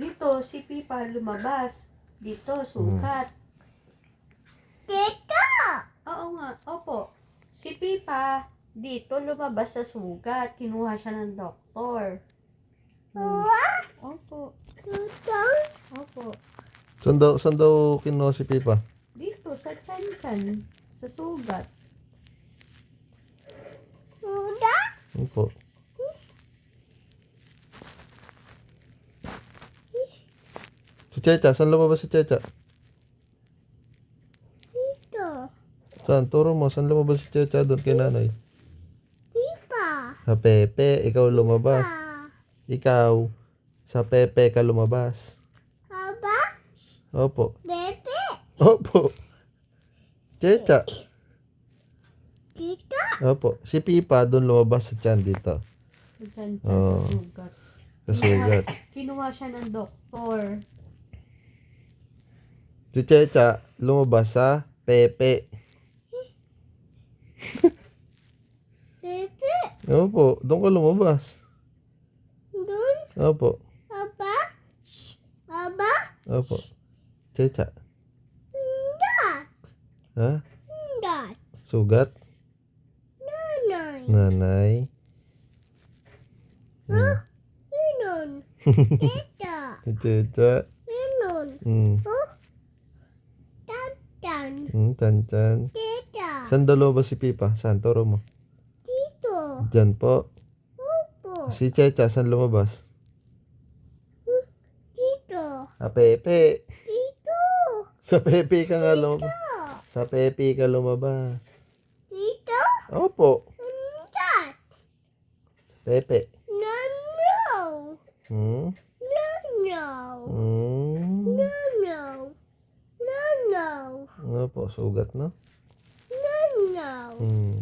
Dito, si Pipa lumabas. Dito, sugat. Dito. Oo nga, opo. Si Pipa, dito lumabas sa sugat. Kinuha siya ng doktor. Opo. Dito. Opo. Saan daw kinuha si Pipa? Dito, sa tiyan-tiyan. Sa sugat. Uda. Opo. Si Checha, saan lumabas si Checha? Dito. Saan? Turo mo, saan lumabas si Checha doon kay nanay? Pipa. Sa Pepe, ikaw lumabas. Ikaw, sa Pepe ka lumabas. Aba. Opo. Bebe. Opo. Checha. Dito. Opo. Si Pipa doon lumabas sa tiyan dito. Sa tiyan-tiyan, Oo. sa sugat. Kasugat. Kinuha siya ng doktor. Si Checha lumabas sa Pepe. Bebe. Opo. Doon ka lumabas. Dun. Opo. Aba. Aba. Opo. Checha. Dad. Ha? Dad. Sugat? Nanay. Nanay. Inon. Tita. Si Checha. Inon. Tan. Tan-tan. Tita. Saan daw lumabas si Pipa? Saan? Turo mo. Dito. Diyan po. Opo. Si Checha, saan lumabas? Dito. Sa Pepe. Dito. Sa Pepe ka nga lumabas. Sa Pepe ka lumabas. Dito. Opo. Dad. Pepe. No. Hmm? No. Hmm. No. No. Opo, sugat no? No. Hmm.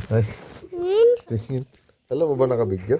Ay, tingin. Alam mo ba nakabidyo?